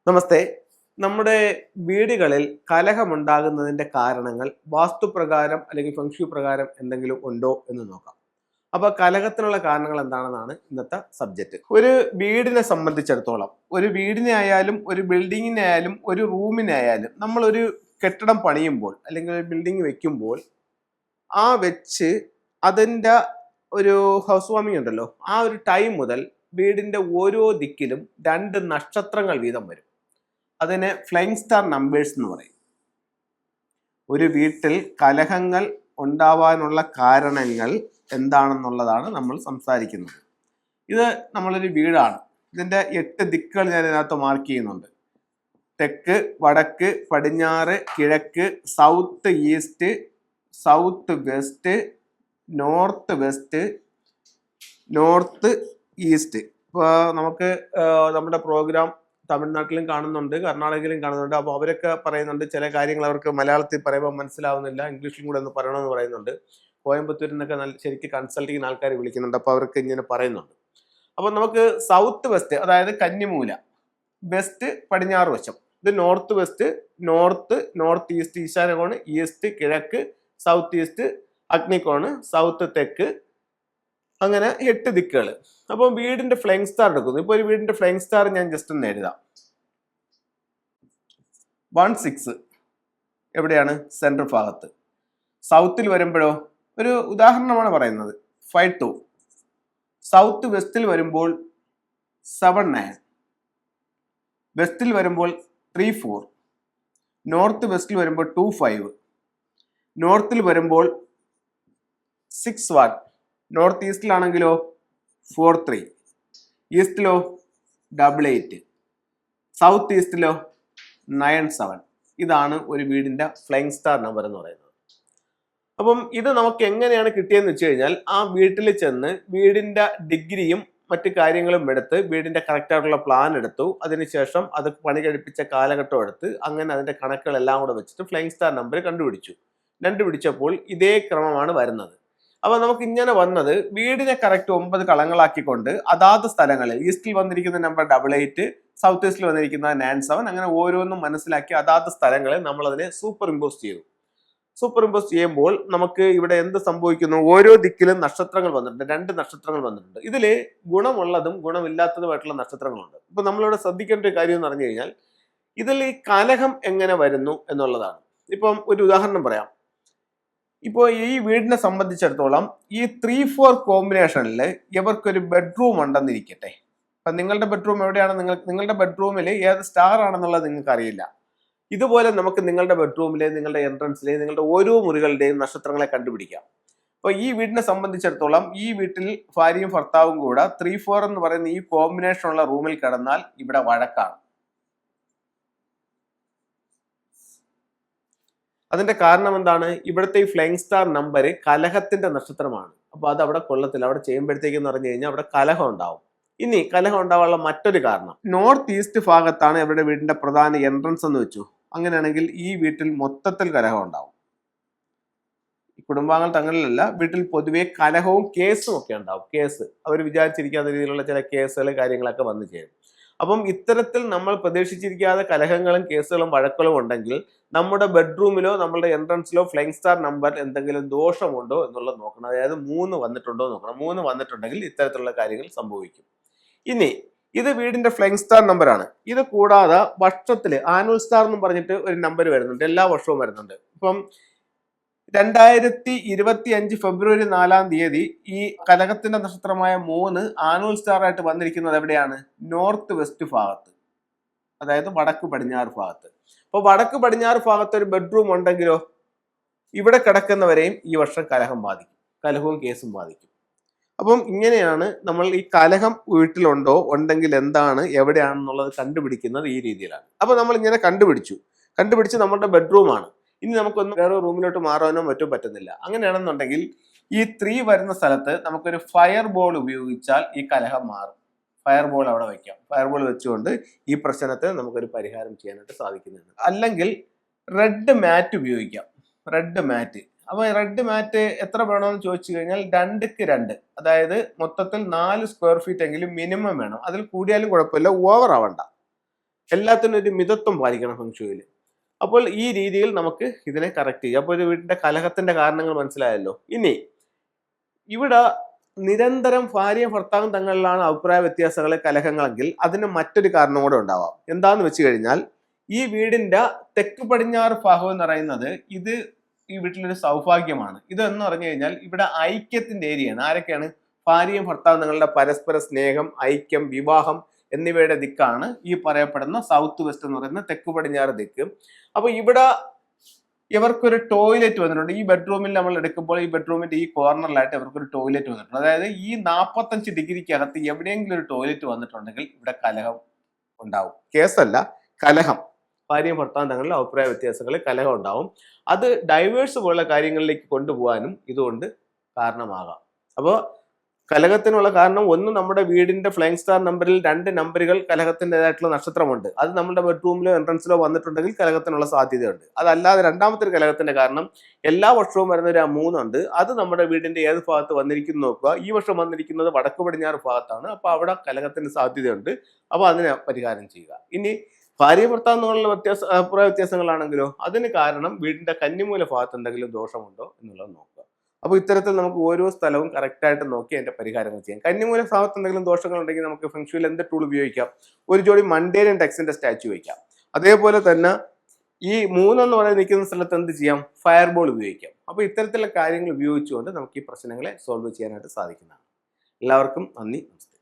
നമസ്തേ. നമ്മുടെ വീടുകളിൽ കലഹമുണ്ടാകുന്നതിന്റെ കാരണങ്ങൾ വാസ്തുപ്രകാരം അല്ലെങ്കിൽ ഫെങ്ഷു പ്രകാരം എന്തെങ്കിലും ഉണ്ടോ എന്ന് നോക്കാം. അപ്പൊ കലഹത്തിനുള്ള കാരണങ്ങൾ എന്താണെന്നാണ് ഇന്നത്തെ സബ്ജക്റ്റ്. ഒരു വീടിനെ സംബന്ധിച്ചിടത്തോളം ഒരു വീടിനെ ആയാലും ഒരു ബിൽഡിങ്ങിനെ ആയാലും ഒരു റൂമിനെ ആയാലും നമ്മൾ ഒരു കെട്ടിടം പണിയുമ്പോൾ അല്ലെങ്കിൽ ഒരു ബിൽഡിംഗ് വെക്കുമ്പോൾ ആ വെച്ച് അതിൻ്റെ ഒരു ഹൗസ് വാമിംഗ് ഉണ്ടല്ലോ, ആ ഒരു ടൈം മുതൽ വീടിന്റെ ഓരോ ദിക്കിലും 2 നക്ഷത്രങ്ങൾ വീതം വരും. അതിനെ ഫ്ലൈങ് സ്റ്റാർ നമ്പേഴ്സ് എന്ന് പറയും. ഒരു വീട്ടിൽ കലഹങ്ങൾ ഉണ്ടാവാനുള്ള കാരണങ്ങൾ എന്താണെന്നുള്ളതാണ് നമ്മൾ സംസാരിക്കുന്നത്. ഇത് നമ്മളൊരു വീടാണ്. ഇതിന്റെ 8 ദിക്കുകൾ ഞാൻ ഇതിനകത്ത് മാർക്ക് ചെയ്യുന്നുണ്ട്. തെക്ക്, വടക്ക്, പടിഞ്ഞാറ്, കിഴക്ക്, south east, south west, north west, north east. ഇപ്പോൾ നമുക്ക് നമ്മുടെ പ്രോഗ്രാം തമിഴ്നാട്ടിലും കാണുന്നുണ്ട്, കർണാടകയിലും കാണുന്നുണ്ട്. അപ്പോൾ അവരൊക്കെ പറയുന്നുണ്ട് ചില കാര്യങ്ങൾ അവർക്ക് മലയാളത്തിൽ പറയുമ്പോൾ മനസ്സിലാവുന്നില്ല, ഇംഗ്ലീഷിലും കൂടെ ഒന്ന് പറയണമെന്ന് പറയുന്നുണ്ട്. കോയമ്പത്തൂരിൽ നിന്നൊക്കെ ശരിക്കും കൺസൾട്ട് ചെയ്യുന്ന ആൾക്കാർ വിളിക്കുന്നുണ്ട്. അപ്പോൾ അവർക്ക് ഇങ്ങനെ പറയുന്നുണ്ട്. അപ്പോൾ നമുക്ക് സൗത്ത് വെസ്റ്റ്, അതായത് കന്നിമൂല, വെസ്റ്റ് പടിഞ്ഞാറ് വശം, ഇത് north west, north, north east ഈശാനകോണ്, ഈസ്റ്റ് കിഴക്ക്, സൗത്ത് ഈസ്റ്റ് അഗ്നികോണ്, സൗത്ത് തെക്ക്, അങ്ങനെ 8 ദിക്കുകൾ. അപ്പോൾ വീടിന്റെ ഫ്ലൈങ് സ്റ്റാർ എടുക്കുന്നു. ഇപ്പോൾ ഒരു വീടിന്റെ ഫ്ലൈങ് സ്റ്റാർ ഞാൻ ജസ്റ്റ് ഒന്ന് എഴുതാം. 1-6 എവിടെയാണ്? സെൻട്രൽ ഭാഗത്ത്. സൗത്തിൽ വരുമ്പോഴോ ഒരു ഉദാഹരണമാണ് പറയുന്നത്, 5-2. സൗത്ത് വെസ്റ്റിൽ വരുമ്പോൾ 7-9. വെസ്റ്റിൽ വരുമ്പോൾ 3-4. നോർത്ത് വെസ്റ്റിൽ വരുമ്പോൾ 2-5. നോർത്തിൽ വരുമ്പോൾ 6-1. നോർത്ത് ഈസ്റ്റിലാണെങ്കിലോ 4-3. ഈസ്റ്റിലോ 8-8. സൗത്ത് ഈസ്റ്റിലോ 9-7. ഇതാണ് ഒരു വീടിന്റെ ഫ്ലൈങ് സ്റ്റാർ നമ്പർ എന്ന് പറയുന്നത്. അപ്പം ഇത് നമുക്ക് എങ്ങനെയാണ് കിട്ടിയെന്ന് വെച്ച് കഴിഞ്ഞാൽ, ആ വീട്ടിൽ ചെന്ന് വീടിന്റെ ഡിഗ്രിയും മറ്റു കാര്യങ്ങളും എടുത്ത് വീടിന്റെ കറക്റ്റ് ആയിട്ടുള്ള പ്ലാൻ എടുത്തു. അതിനുശേഷം അത് പണി കഴിപ്പിച്ച കാലഘട്ടം എടുത്ത് അങ്ങനെ അതിന്റെ കണക്കുകളെല്ലാം കൂടെ വെച്ചിട്ട് ഫ്ലൈങ് സ്റ്റാർ നമ്പർ കണ്ടുപിടിച്ചപ്പോൾ ഇതേ ക്രമമാണ് വരുന്നത്. അപ്പൊ നമുക്ക് ഇങ്ങനെ വന്നത്, വീടിനെ കറക്റ്റ് 9 കളങ്ങളാക്കിക്കൊണ്ട് അതാത് സ്ഥലങ്ങളിൽ, ഈസ്റ്റിൽ വന്നിരിക്കുന്ന നമ്പർ 88, സൗത്ത് ഈസ്റ്റിൽ വന്നിരിക്കുന്ന 97, അങ്ങനെ ഓരോന്നും മനസ്സിലാക്കി അതാത് സ്ഥലങ്ങളിൽ നമ്മൾ അതിനെ സൂപ്പർ ഇമ്പോസ് ചെയ്തു. സൂപ്പർ ഇമ്പോസ് ചെയ്യുമ്പോൾ നമുക്ക് ഇവിടെ എന്ത് സംഭവിക്കുന്നു? ഓരോ ദിക്കിലും നക്ഷത്രങ്ങൾ വന്നിട്ടുണ്ട്, 2 നക്ഷത്രങ്ങൾ വന്നിട്ടുണ്ട്. ഇതിൽ ഗുണമുള്ളതും ഗുണമില്ലാത്തതുമായിട്ടുള്ള നക്ഷത്രങ്ങളുണ്ട്. ഇപ്പൊ നമ്മളിവിടെ ശ്രദ്ധിക്കേണ്ട ഒരു കാര്യം എന്ന് പറഞ്ഞു കഴിഞ്ഞാൽ, ഇതിൽ ഈ കലഹം എങ്ങനെ വരുന്നു എന്നുള്ളതാണ്. ഇപ്പം ഒരു ഉദാഹരണം പറയാം. ഇപ്പോൾ ഈ വീടിനെ സംബന്ധിച്ചിടത്തോളം ഈ 3-4 കോമ്പിനേഷനിൽ ഇവർക്കൊരു ബെഡ്റൂം ഉണ്ടെന്നിരിക്കട്ടെ. അപ്പം നിങ്ങളുടെ ബെഡ്റൂം എവിടെയാണ്? നിങ്ങളുടെ ബെഡ്റൂമിൽ ഏത് സ്റ്റാർ ആണെന്നുള്ളത് നിങ്ങൾക്ക് അറിയില്ല. ഇതുപോലെ നമുക്ക് നിങ്ങളുടെ ബെഡ്റൂമിലെ, നിങ്ങളുടെ എൻട്രൻസിലെ, നിങ്ങളുടെ ഓരോ മുറികളുടെയും നക്ഷത്രങ്ങളെ കണ്ടുപിടിക്കാം. അപ്പോൾ ഈ വീടിനെ സംബന്ധിച്ചിടത്തോളം ഈ വീട്ടിൽ ഭാര്യയും ഭർത്താവും കൂടെ 3-4 എന്ന് പറയുന്ന ഈ കോമ്പിനേഷനുള്ള റൂമിൽ കിടന്നാൽ ഇവിടെ വഴക്കാണ്. അതിന്റെ കാരണം എന്താണ്? ഇവിടുത്തെ ഈ ഫ്ലൈങ് സ്റ്റാർ നമ്പർ കലഹത്തിന്റെ നക്ഷത്രമാണ്. അപ്പൊ അത് അവിടെ കൊള്ളത്തില്ല. അവിടെ ചെയ്യുമ്പോഴത്തേക്ക് എന്ന് പറഞ്ഞു കഴിഞ്ഞാൽ അവിടെ കലഹം ഉണ്ടാവും. ഇനി കലഹം ഉണ്ടാവാനുള്ള മറ്റൊരു കാരണം, നോർത്ത് ഈസ്റ്റ് ഭാഗത്താണ് ഇവരുടെ വീടിന്റെ പ്രധാന എൻട്രൻസ് എന്ന് വെച്ചു. അങ്ങനെയാണെങ്കിൽ ഈ വീട്ടിൽ മൊത്തത്തിൽ കലഹം ഉണ്ടാവും. കുടുംബാംഗങ്ങൾ തങ്ങളിലല്ല, വീട്ടിൽ പൊതുവെ കലഹവും കേസും ഒക്കെ ഉണ്ടാവും. കേസ് അവർ വിചാരിച്ചിരിക്കാത്ത രീതിയിലുള്ള ചില കേസുകൾ കാര്യങ്ങളൊക്കെ വന്നു ചേരും. അപ്പം ഇത്തരത്തിൽ നമ്മൾ പ്രതീക്ഷിച്ചിരിക്കാതെ കലഹങ്ങളും കേസുകളും വഴക്കുകളും ഉണ്ടെങ്കിൽ നമ്മുടെ ബെഡ്റൂമിലോ നമ്മളുടെ എൻട്രൻസിലോ ഫ്ലൈങ് സ്റ്റാർ നമ്പർ എന്തെങ്കിലും ദോഷമുണ്ടോ എന്നുള്ളത് നോക്കണം. അതായത് 3 വന്നിട്ടുണ്ടോ നോക്കണം. 3 വന്നിട്ടുണ്ടെങ്കിൽ ഇത്തരത്തിലുള്ള കാര്യങ്ങൾ സംഭവിക്കും. ഇനി ഇത് വീടിന്റെ ഫ്ലൈങ് സ്റ്റാർ നമ്പറാണ്. ഇത് കൂടാതെ വർഷത്തില് ആനുവൽ സ്റ്റാർ എന്ന് പറഞ്ഞിട്ട് ഒരു നമ്പർ വരുന്നുണ്ട്, എല്ലാ വർഷവും വരുന്നുണ്ട്. ഇപ്പം 2025 ഫെബ്രുവരി 4-ാം തീയതി ഈ കലഹത്തിന്റെ നക്ഷത്രമായ 3 ആനുവൽ സ്റ്റാർ ആയിട്ട് വന്നിരിക്കുന്നത് എവിടെയാണ്? നോർത്ത് വെസ്റ്റ് ഭാഗത്ത്, അതായത് വടക്ക് പടിഞ്ഞാറ് ഭാഗത്ത്. അപ്പോൾ വടക്ക് പടിഞ്ഞാറ് ഭാഗത്ത് ഒരു ബെഡ്റൂം ഉണ്ടെങ്കിലോ ഇവിടെ കിടക്കുന്നവരെയും ഈ വർഷം കലഹം ബാധിക്കും, കലഹവും കേസും ബാധിക്കും. അപ്പം ഇങ്ങനെയാണ് നമ്മൾ ഈ കലഹം വീട്ടിലുണ്ടോ, ഉണ്ടെങ്കിൽ എന്താണ്, എവിടെയാണെന്നുള്ളത് കണ്ടുപിടിക്കുന്നത് ഈ രീതിയിലാണ്. അപ്പൊ നമ്മൾ ഇങ്ങനെ കണ്ടുപിടിച്ച് നമ്മുടെ ബെഡ്റൂമാണ്. ഇനി നമുക്കൊന്ന് വേറെ റൂമിലോട്ട് മാറാനോ മറ്റോ പറ്റുന്നില്ല. അങ്ങനെയാണെന്നുണ്ടെങ്കിൽ ഈ 3 വരുന്ന സ്ഥലത്ത് നമുക്കൊരു ഫയർ ബോൾ ഉപയോഗിച്ചാൽ ഈ കലഹം മാറും. ഫയർ ബോൾ അവിടെ വയ്ക്കാം. ഫയർ ബോൾ വെച്ചുകൊണ്ട് ഈ പ്രശ്നത്തെ നമുക്കൊരു പരിഹാരം ചെയ്യാനായിട്ട് സാധിക്കുന്നതാണ്. അല്ലെങ്കിൽ റെഡ് മാറ്റ് ഉപയോഗിക്കാം. റെഡ് മാറ്റ്. അപ്പോൾ റെഡ് മാറ്റ് എത്ര വേണമെന്ന് ചോദിച്ചു കഴിഞ്ഞാൽ 2ക്ക് 2, അതായത് മൊത്തത്തിൽ 4 സ്ക്വയർ ഫീറ്റ് എങ്കിലും മിനിമം വേണം. അതിൽ കൂടിയാലും കുഴപ്പമില്ല, ഓവർ ആവണ്ട. എല്ലാത്തിനും ഒരു മിതത്വം പാലിക്കണം ഫെങ്ഷുയിൽ. അപ്പോൾ ഈ രീതിയിൽ നമുക്ക് ഇതിനെ കറക്റ്റ് ചെയ്യാം. അപ്പോൾ ഒരു വീടിന്റെ കലഹത്തിന്റെ കാരണങ്ങൾ മനസ്സിലായല്ലോ. ഇനി ഇവിടെ നിരന്തരം ഭാര്യയും ഭർത്താവും തങ്ങളിലാണ് അഭിപ്രായ വ്യത്യാസങ്ങളെ കലഹങ്ങളെങ്കിൽ അതിന് മറ്റൊരു കാരണം കൂടെ ഉണ്ടാവാം. എന്താന്ന് വെച്ച് കഴിഞ്ഞാൽ ഈ വീടിന്റെ തെക്ക് പടിഞ്ഞാറ് ഭാഗം എന്ന് പറയുന്നത് ഇത് ഈ വീട്ടിലൊരു സൗഭാഗ്യമാണ്. ഇതെന്ന് പറഞ്ഞു കഴിഞ്ഞാൽ ഇവിടെ ഐക്യത്തിന്റെ ഏരിയയാണ്. ആരൊക്കെയാണ്? ഭാര്യയും ഭർത്താവും തങ്ങളുടെ പരസ്പര സ്നേഹം, ഐക്യം, വിവാഹം എന്നിവയുടെ ദിക്കാണ് ഈ പറയപ്പെടുന്ന സൗത്ത് വെസ്റ്റ് എന്ന് പറയുന്ന തെക്ക് പടിഞ്ഞാറ് ദിക്ക്. അപ്പൊ ഇവിടെ ഇവർക്കൊരു ടോയ്ലറ്റ് വന്നിട്ടുണ്ട്. ഈ ബെഡ്റൂമിൽ നമ്മൾ എടുക്കുമ്പോൾ ഈ ബെഡ്റൂമിന്റെ ഈ കോർണറിലായിട്ട് ഇവർക്കൊരു ടോയ്ലറ്റ് വന്നിട്ടുണ്ട്. അതായത് ഈ 45 ഡിഗ്രിക്കകത്ത് എവിടെയെങ്കിലും ഒരു ടോയ്ലറ്റ് വന്നിട്ടുണ്ടെങ്കിൽ ഇവിടെ കലഹം ഉണ്ടാവും. കേസല്ല, കലഹം. ഭാര്യയും ഭർത്താവും തങ്ങളുടെ അഭിപ്രായ വ്യത്യാസങ്ങളിൽ കലഹം ഉണ്ടാവും. അത് ഡൈവേഴ്സ് പോലുള്ള കാര്യങ്ങളിലേക്ക് കൊണ്ടുപോകാനും ഇതുകൊണ്ട് കാരണമാകാം. അപ്പോൾ കലഹത്തിനുള്ള കാരണം ഒന്ന്, നമ്മുടെ വീടിന്റെ ഫ്ലൈങ് സ്റ്റാർ നമ്പറിൽ 2 നമ്പറുകൾ കലഹത്തിൻ്റെതായിട്ടുള്ള നക്ഷത്രമുണ്ട്. അത് നമ്മുടെ ബെഡ്റൂമിലോ എൻട്രൻസിലോ വന്നിട്ടുണ്ടെങ്കിൽ കലഹത്തിനുള്ള സാധ്യതയുണ്ട്. അതല്ലാതെ രണ്ടാമത്തെ ഒരു കലഹത്തിന്റെ കാരണം എല്ലാ വർഷവും വരുന്ന ഒരു 3 ഉണ്ട്. അത് നമ്മുടെ വീടിന്റെ ഏത് ഭാഗത്ത് വന്നിരിക്കുന്നു നോക്കുക. ഈ വർഷം വന്നിരിക്കുന്നത് വടക്ക് പടിഞ്ഞാറ് ഭാഗത്താണ്. അപ്പൊ അവിടെ കലഹത്തിന് സാധ്യതയുണ്ട്. അപ്പൊ അതിനെ പരിഹാരം ചെയ്യുക. ഇനി ഭാര്യ ഭർത്താവ് എന്നുള്ള അഭിപ്രായ വ്യത്യാസങ്ങളാണെങ്കിലോ അതിന് കാരണം വീടിന്റെ കന്നിമൂല ഭാഗത്ത് എന്തെങ്കിലും ദോഷമുണ്ടോ എന്നുള്ളത് നോക്കുക. അപ്പോൾ ഇത്തരത്തിൽ നമുക്ക് ഓരോ സ്ഥലവും കറക്റ്റായിട്ട് നോക്കി അതിന്റെ പരിഹാരങ്ങൾ ചെയ്യാം. കന്നിമൂല ഭാഗത്ത് എന്തെങ്കിലും ദോഷങ്ങൾ ഉണ്ടെങ്കിൽ നമുക്ക് ഫെങ്ഷുയിൽ എന്ത് ടൂൾ ഉപയോഗിക്കാം? ഒരു ജോഡി മണ്ടേരിയൻ ടെക്സിന്റെ സ്റ്റാച്ചു വയ്ക്കാം. അതേപോലെ തന്നെ ഈ 3 എന്ന് പറയുന്ന നിൽക്കുന്ന സ്ഥലത്ത് എന്ത് ചെയ്യാം? ഫയർ ബോൾ ഉപയോഗിക്കാം. അപ്പോൾ ഇത്തരത്തിലുള്ള കാര്യങ്ങൾ ഉപയോഗിച്ചുകൊണ്ട് നമുക്ക് ഈ പ്രശ്നങ്ങളെ സോൾവ് ചെയ്യാനായിട്ട് സാധിക്കുന്നതാണ്. എല്ലാവർക്കും നന്ദി, നമസ്കാരം.